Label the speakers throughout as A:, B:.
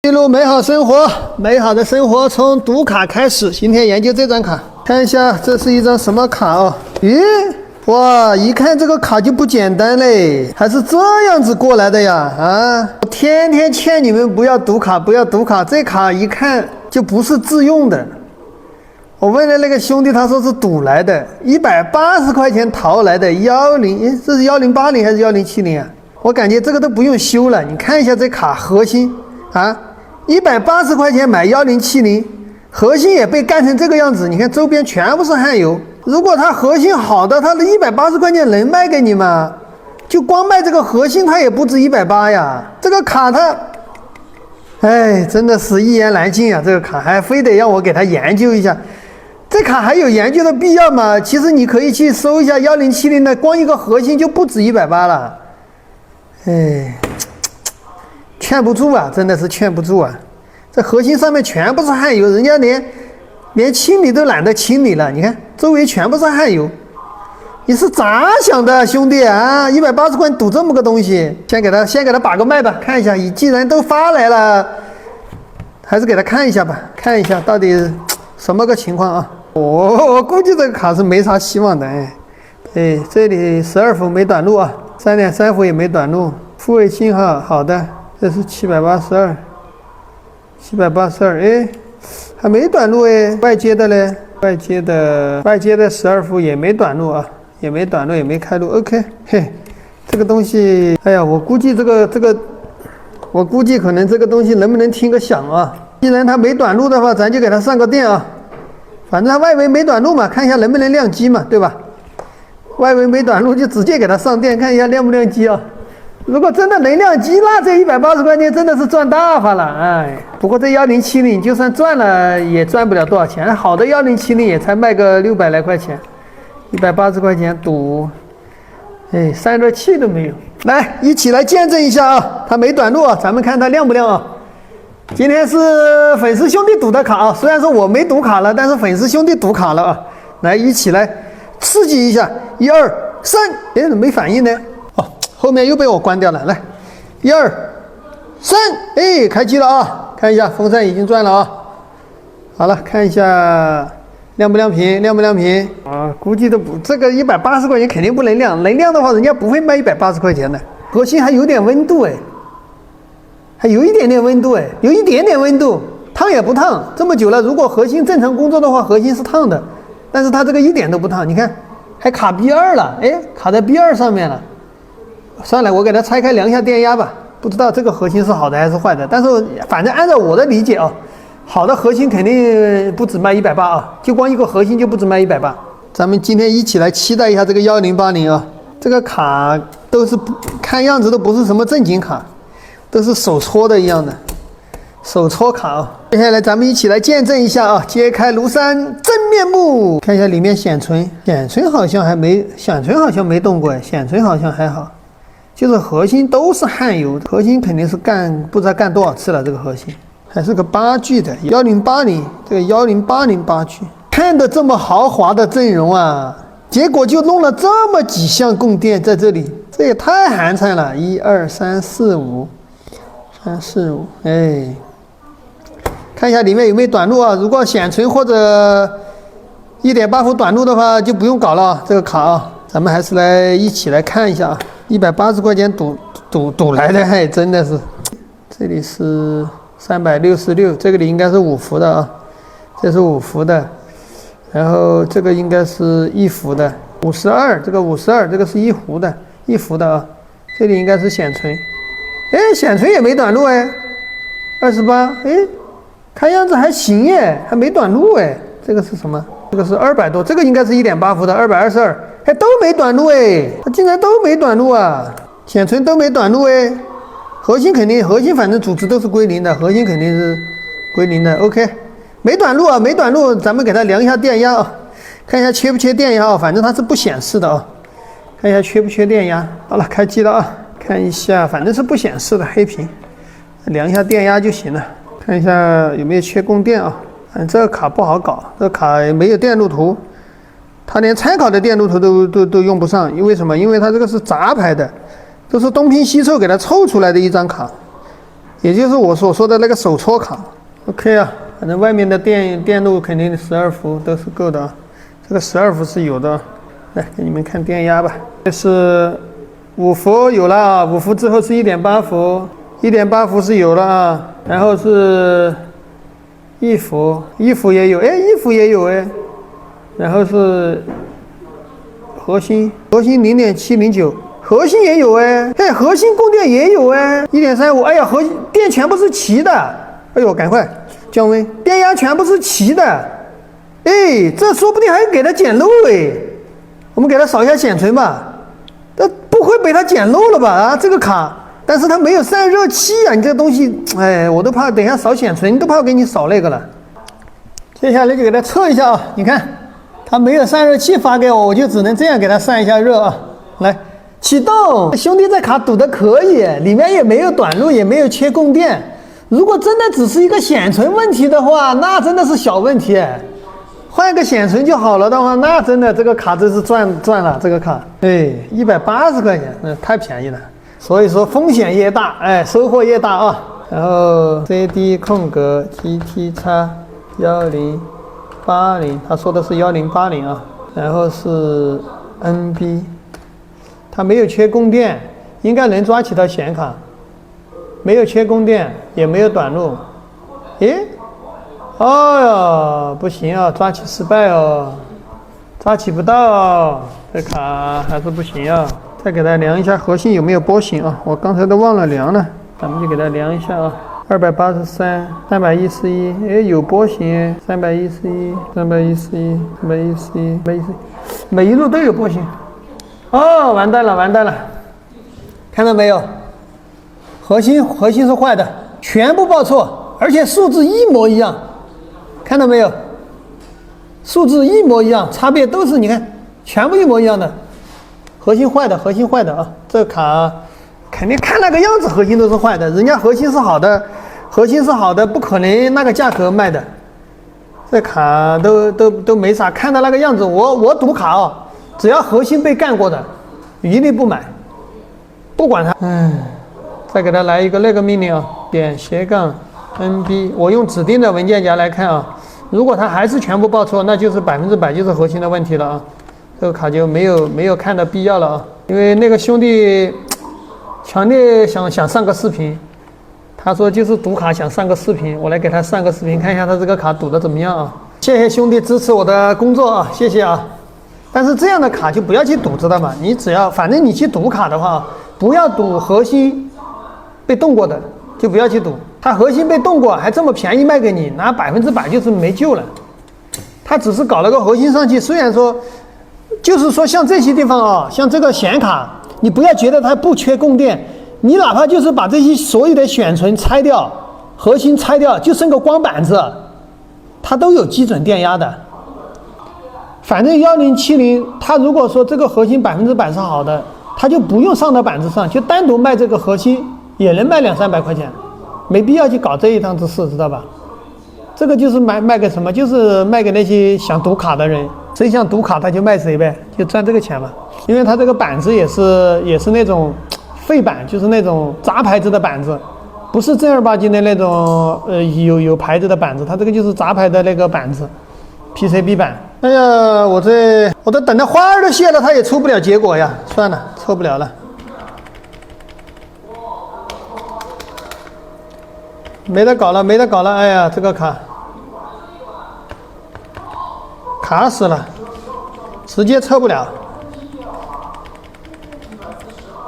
A: 记录美好生活，美好的生活从读卡开始。今天研究这张卡，看一下这是一张什么卡哦？咦，哇，一看这个卡就不简单嘞，还是这样子过来的呀？啊，我天天劝你们不要读卡，不要读卡，这卡一看就不是自用的。我问了那个兄弟，他说是赌来的，180块钱淘来的10，这是1080还是1070啊？我感觉这个都不用修了，你看一下这卡核心啊。180块钱买1070，核心也被干成这个样子，你看周边全部是焊油。如果它核心好的，它的180块钱能卖给你吗？就光卖这个核心，它也不止180呀。这个卡它，哎，真的是一言难尽啊！这个卡还非得让我给它研究一下，这卡还有研究的必要吗？其实你可以去搜一下1070的，光一个核心就不止180了。哎。劝不住啊，真的是劝不住啊！这核心上面全部是焊油，人家连清理都懒得清理了。你看周围全部是焊油，你是咋想的，兄弟啊？180块赌这么个东西，先给他把个脉吧，看一下。你既然都发来了，还是给他看一下吧，看一下到底什么个情况啊？我估计这个卡是没啥希望的。哎，这里12伏没短路啊，3.3伏也没短路，复位信号好的。这是782，哎，还没短路哎，外接的嘞，外接的12伏也没短路啊，也没短路，也没开路 ，OK， 嘿，这个东西，哎呀，我估计我估计可能这个东西能不能听个响啊？既然它没短路的话，咱就给它上个电啊，反正它外围没短路嘛，看一下能不能亮机嘛，对吧？外围没短路就直接给它上电，看一下亮不亮机啊？如果真的能亮机，那这180块钱真的是赚大发了，哎！不过这1070就算赚了，也赚不了多少钱。好的1070也才卖个600来块钱，180块钱赌，哎，散热器都没有。来，一起来见证一下啊，它没短路啊，咱们看它亮不亮啊？今天是粉丝兄弟赌的卡啊，虽然说我没赌卡了，但是粉丝兄弟赌卡了啊。来，一起来刺激一下，1、2、3，哎，怎么没反应呢？后面又被我关掉了，来，1、2、3，哎，开机了啊！看一下风扇已经转了啊。好了，看一下亮不亮屏，亮不亮屏啊？估计都不，这个180块钱肯定不能亮，能亮的话人家不会卖180块钱的。核心还有点温度哎，还有一点点温度哎，有一点点温度，烫也不烫。这么久了，如果核心正常工作的话，核心是烫的，但是它这个一点都不烫，你看还卡 B2 了，哎，卡在 B2 上面了。算了，我给它拆开量一下电压吧。不知道这个核心是好的还是坏的，但是反正按照我的理解啊，好的核心肯定不止卖180啊，就光一个核心就不止卖180。咱们今天一起来期待一下这个1080啊，这个卡都是看样子都不是什么正经卡，都是手搓的一样的，手搓卡啊。接下来咱们一起来见证一下啊，揭开庐山真面目，看一下里面显存好像没动过，显存好像还好。就是核心都是焊油，核心肯定是不知道干多少次了，这个核心还是个8G 的1080，这个1080 8G， 看的这么豪华的阵容啊，结果就弄了这么几项供电在这里，这也太寒碜了。1、2、3、4、5，哎，看一下里面有没有短路啊？如果显存或者1.8伏短路的话，就不用搞了这个卡啊。咱们还是一起来看一下啊，180块钱赌来的，还真的是。这里是366，这个里应该是5伏的啊，这是5伏的，然后这个应该是1伏的，52，这个52，这个是1伏的啊，这里应该是显存，哎，显存也没短路哎，28，哎，看样子还行耶，还没短路哎，这个是什么？这个是200多，这个应该是1.8伏的222，还都没短路哎，它竟然都没短路啊，显存都没短路哎，核心反正组织都是归零的，核心肯定是归零的 ，OK， 没短路啊，没短路，咱们给它量一下电压啊，看一下缺不缺电压啊，反正它是不显示的啊，看一下缺不缺电压。好了，开机了啊，看一下，反正是不显示的黑屏，量一下电压就行了，看一下有没有缺供电啊。这个卡不好搞，这个卡没有电路图，它连参考的电路图都用不上，因为什么？因为它这个是杂牌的，都是东拼西凑给它凑出来的一张卡，也就是我所说的那个手戳卡。OK 啊，反正外面的电路肯定12伏都是够的啊，这个12伏是有的。来给你们看电压吧，这是5伏有了啊，5伏之后是1.8伏，1.8伏是有了啊，然后是1伏，1伏也有，哎，1伏也有哎，然后是核心0.709，核心也有哎，哎，核心供电也有哎，1.35，哎呀，核心电全部是齐的，哎呦，赶快降温，电压全部是齐的，哎，这说不定还给它捡漏哎。我们给它扫一下显存吧，这不会被它捡漏了吧？啊，这个卡，但是它没有散热器啊！你这个东西，哎，我都怕等一下扫显存，都怕我给你扫那个了。接下来就给它测一下啊，你看，它没有散热器发给我，我就只能这样给它散一下热啊。来，启动，兄弟，这卡堵的可以，里面也没有短路，也没有缺供电。如果真的只是一个显存问题的话，那真的是小问题。换一个显存就好了的话，那真的这个卡真是赚了。这个卡，哎，180块钱，那太便宜了。所以说风险越大，哎，收获越大啊。然后 CD 空格 GT x 1080，他说的是1080啊。然后是 NB， 它没有缺供电，应该能抓起到显卡，没有缺供电，也没有短路。诶。哎呀，不行啊，抓起失败哦，抓起不到哦，这卡还是不行啊。再给它量一下核心有没有波形啊？我刚才都忘了量了，咱们就给它量一下啊。283、311，哎，有波形，311、311、311、311，每一路都有波形。哦，完蛋了，看到没有？核心是坏的，全部报错，而且数字一模一样。看到没有？数字一模一样，差别都是你看，全部一模一样的。核心坏的啊！这卡肯定看那个样子，核心都是坏的。人家核心是好的，不可能那个价格卖的。这卡都没啥，看到那个样子，我赌卡啊，只要核心被干过的，一律不买，不管它。再给它来一个那个命令啊，点斜杠 NB， 我用指定的文件夹来看啊。如果它还是全部报错，那就是100%就是核心的问题了啊，这个卡就没有看的必要了啊。因为那个兄弟强烈想上个视频，他说就是赌卡想上个视频，我来给他上个视频，看一下他这个卡赌的怎么样啊。谢谢兄弟支持我的工作啊，谢谢啊。但是这样的卡就不要去赌，知道吗？你只要反正你去赌卡的话，不要赌核心被动过的，就不要去赌。它核心被动过，还这么便宜卖给你，那100%就是没救了。它只是搞了个核心上去，虽然说，就是说像这些地方啊，像这个显卡，你不要觉得它不缺供电，你哪怕就是把这些所有的显存拆掉，核心拆掉，就剩个光板子，它都有基准电压的。反正1070，它如果说这个核心100%是好的，它就不用上到板子上，就单独卖这个核心，也能卖200-300块钱。没必要去搞这一趟子事，知道吧？这个就是卖给什么？就是卖给那些想赌卡的人，谁想赌卡他就卖谁呗，就赚这个钱嘛。因为他这个板子也是那种废板，就是那种杂牌子的板子，不是正儿八经的那种有牌子的板子，它这个就是杂牌的那个板子 ，PCB 板。哎呀，我都等到花儿都谢了，它也出不了结果呀，算了，抽不了了。没得搞了！哎呀，这个卡死了，直接测不了，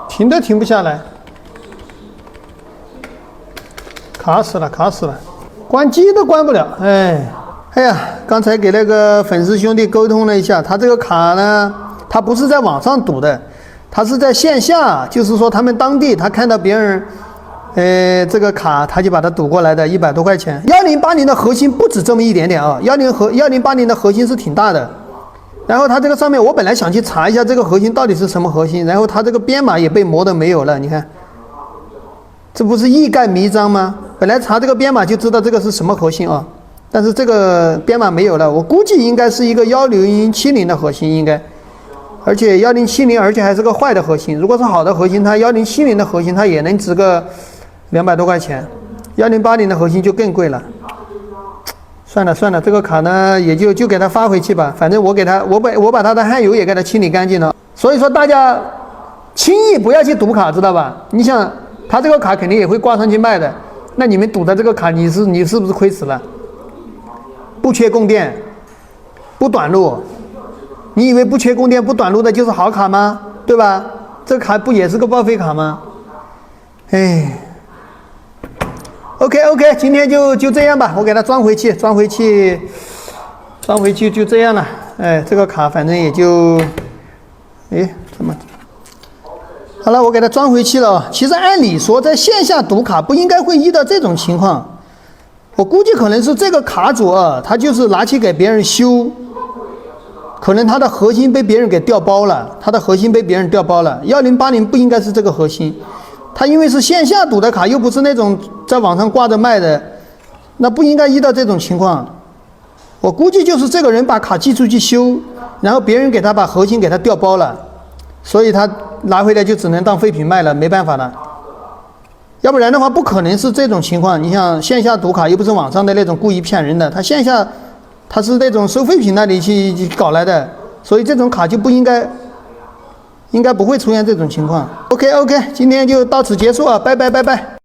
A: 停都停不下来，卡死了，关机都关不了，哎呀，刚才给那个粉丝兄弟沟通了一下，他这个卡呢，他不是在网上赌的，他是在线下，就是说他们当地他看到别人。这个卡他就把它赌过来的，100多块钱。1080的核心不止这么一点点啊，1080的核心是挺大的。然后它这个上面，我本来想去查一下这个核心到底是什么核心，然后它这个编码也被磨得没有了，你看，这不是一概迷章吗？本来查这个编码就知道这个是什么核心啊，但是这个编码没有了，我估计应该是一个1070的核心应该。而且1070，而且还是个坏的核心。如果是好的核心，它1070的核心，它也能值个200多块钱。1080的核心就更贵了。算了算了，这个卡呢也就给它发回去吧，反正我把它的焊油也给它清理干净了。所以说大家轻易不要去赌卡，知道吧？你想，他这个卡肯定也会挂上去卖的，那你们赌的这个卡，你是不是亏死了？不缺供电，不短路，你以为不缺供电不短路的就是好卡吗？对吧？这个卡不也是个报废卡吗？哎。OK， 今天就这样吧，我给它装回去就这样了。哎，这个卡反正也就，哎，怎么？好了，我给它装回去了。其实按理说，在线下赌卡不应该会遇到这种情况。我估计可能是这个卡主啊，他就是拿去给别人修，可能他的核心被别人给调包了。1080不应该是这个核心。他因为是线下赌的卡，又不是那种在网上挂着卖的，那不应该遇到这种情况。我估计就是这个人把卡寄出去修，然后别人给他把核心给他调包了，所以他拿回来就只能当废品卖了，没办法了。要不然的话，不可能是这种情况。你像线下赌卡又不是网上的那种故意骗人的，他线下他是那种收废品那里去搞来的，所以这种卡就不应该不会出现这种情况。OK， 今天就到此结束啊，拜拜。